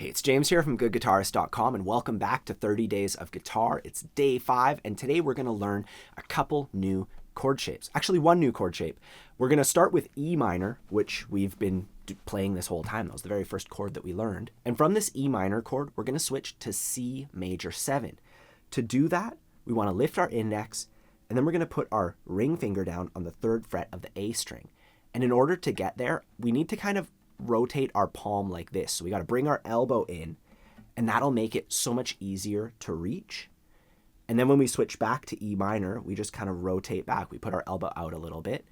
Hey, it's James here from GoodGuitarist.com, and welcome back to 30 Days of Guitar. It's day 5, and today we're going to learn a couple new chord shapes. Actually, one new chord shape. We're going to start with E minor, which we've been playing this whole time. That was the very first chord that we learned. And from this E minor chord, we're going to switch to C major 7. To do that, we want to lift our index, and then we're going to put our ring finger down on the 3rd fret of the A string. And in order to get there, we need to kind of rotate our palm like this. So we got to bring our elbow in, and that'll make it so much easier to reach. And then when we switch back to E minor, we just kind of rotate back. We put our elbow out a little bit.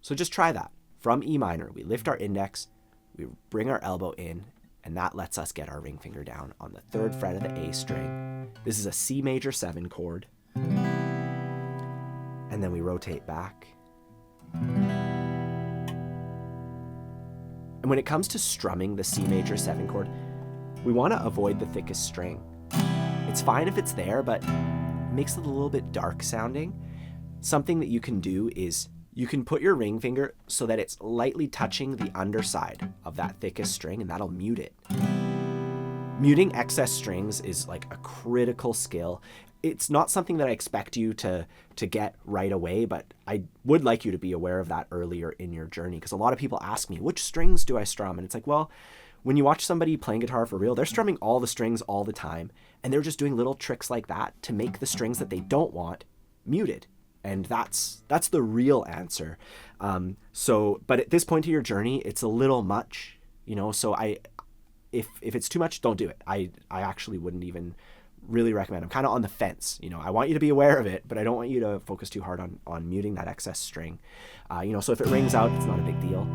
So just try that. From E minor, we lift our index, we bring our elbow in, and that lets us get our ring finger down on the 3rd fret of the A string. This is a C major 7 chord. And then we rotate back. And when it comes to strumming the C major 7 chord, we want to avoid the thickest string. It's fine if it's there, but it makes it a little bit dark sounding. Something that you can do is you can put your ring finger so that it's lightly touching the underside of that thickest string, and that'll mute it. Muting excess strings is like a critical skill. It's not something that I expect you to get right away, but I would like you to be aware of that earlier in your journey, because a lot of people ask me, which strings do I strum? And it's like, well, when you watch somebody playing guitar for real, they're strumming all the strings all the time, and they're just doing little tricks like that to make the strings that they don't want muted. And that's the real answer. But at this point of your journey, it's a little much, so if it's too much, don't do it. I actually wouldn't even really recommend. I'm kind of on the fence. I want you to be aware of it, but I don't want you to focus too hard on muting that excess string. So if it rings out, it's not a big deal.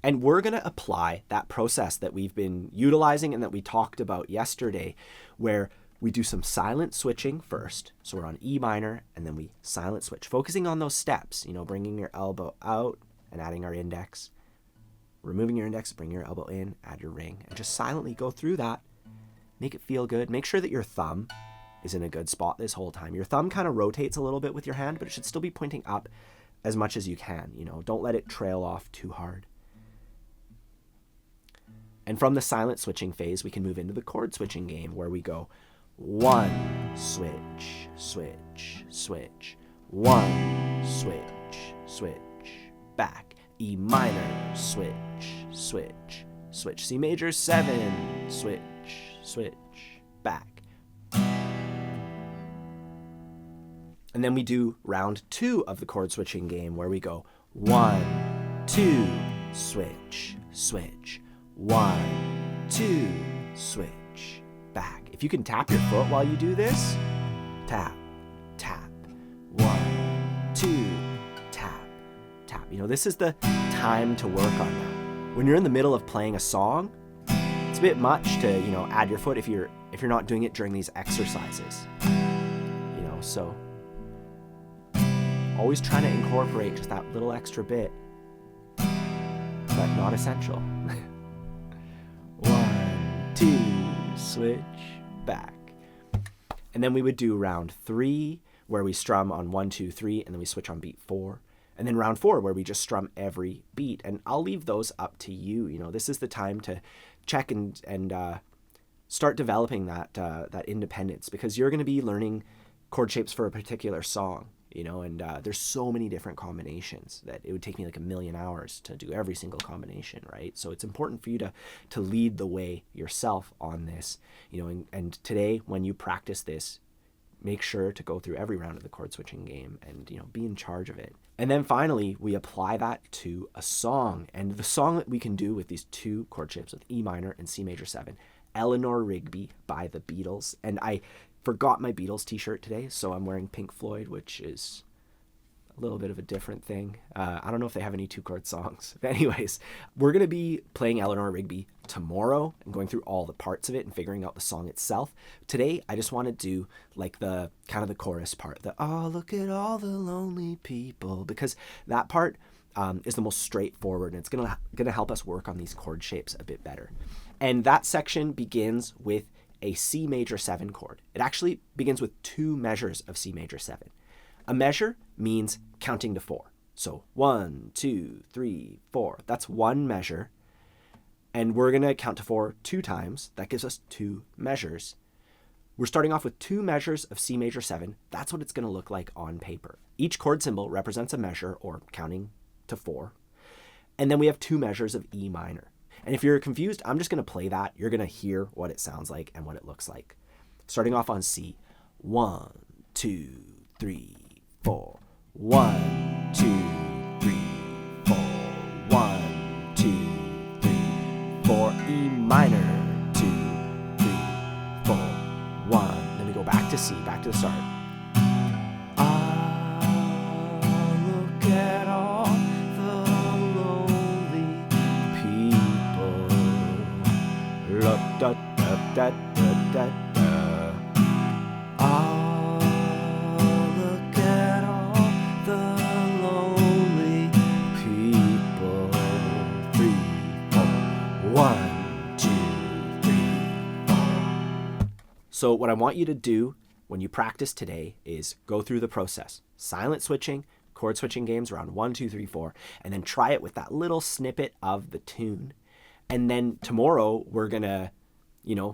And we're going to apply that process that we've been utilizing and that we talked about yesterday, where we do some silent switching first. So we're on E minor, and then we silent switch, focusing on those steps, bringing your elbow out and adding our index, removing your index, bring your elbow in, add your ring, and just silently go through that. Make it feel good. Make sure that your thumb is in a good spot this whole time. Your thumb kind of rotates a little bit with your hand, but it should still be pointing up as much as you can. Don't let it trail off too hard. And from the silent switching phase, we can move into the chord switching game, where we go 1, switch, switch, switch, 1, switch, switch, back, E minor, switch, switch, switch, C major 7, switch, switch, back. And then we do round 2 of the chord switching game, where we go 1, 2, switch, switch, 1, 2, switch, back. If you can tap your foot while you do this, tap, tap, 1, 2, tap, tap. This is the time to work on that. When you're in the middle of playing a song, it's a bit much to, add your foot if you're not doing it during these exercises. So always trying to incorporate just that little extra bit, but not essential. 1, 2, switch, back. And then we would do round 3, where we strum on 1, 2, 3, and then we switch on beat 4. And then round 4, where we just strum every beat. And I'll leave those up to you. This is the time to check and start developing that independence, because you're going to be learning chord shapes for a particular song, and there's so many different combinations that it would take me like 1,000,000 hours to do every single combination, right? So it's important for you to lead the way yourself on this, and today when you practice this, make sure to go through every round of the chord switching game and, be in charge of it. And then finally, we apply that to a song. And the song that we can do with these 2 chord shapes, with E minor and C major 7, Eleanor Rigby by the Beatles. And I forgot my Beatles t-shirt today, so I'm wearing Pink Floyd, which is a little bit of a different thing. I don't know if they have any 2-chord songs. But anyways, we're going to be playing Eleanor Rigby tomorrow and going through all the parts of it and figuring out the song itself. Today, I just want to do like the kind of the chorus part, oh, look at all the lonely people, because that part is the most straightforward, and it's gonna help us work on these chord shapes a bit better. And that section begins with a C major 7 chord. It actually begins with 2 measures of C major 7. A measure means counting to 4. So 1, 2, 3, 4. That's one measure. And we're going to count to 4 2 times. That gives us 2 measures. We're starting off with 2 measures of C major 7. That's what it's going to look like on paper. Each chord symbol represents a measure, or counting to 4. And then we have 2 measures of E minor. And if you're confused, I'm just going to play that. You're going to hear what it sounds like and what it looks like. Starting off on C. 1, 2, 3, 4. 1, 2, 3, 4. 1, 2, 3, 4. E minor. 2, 3, 4. 1. Then we go back to C, back to the start. Look at all the lonely people. Da, da, da, da, da, da. Look at all the lonely people. 3, 4. 1, 2, 3, 4. So what I want you to do when you practice today is go through the process. Silent switching, chord switching games around 1, 2, 3, 4, and then try it with that little snippet of the tune. And then tomorrow we're going to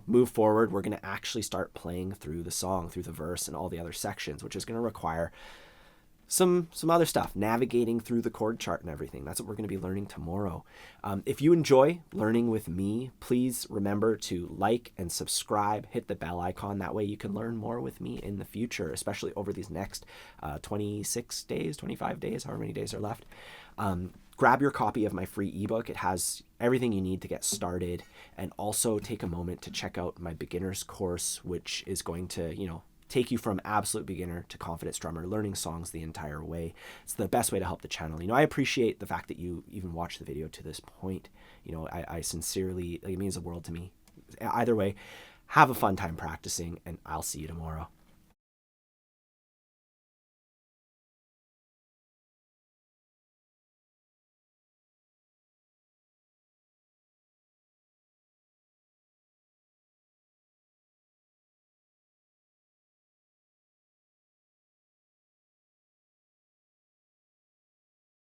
move forward. We're going to actually start playing through the song, through the verse and all the other sections, which is going to require some other stuff, navigating through the chord chart and everything. That's what we're going to be learning tomorrow. If you enjoy learning with me, please remember to like and subscribe, hit the bell icon. That way you can learn more with me in the future, especially over these next 26 days, 25 days, however many days are left. Grab your copy of my free ebook. It has everything you need to get started, and also take a moment to check out my beginner's course, which is going to, take you from absolute beginner to confident strummer, learning songs the entire way. It's the best way to help the channel. I appreciate the fact that you even watched the video to this point. I sincerely, it means the world to me. Either way, have a fun time practicing, and I'll see you tomorrow.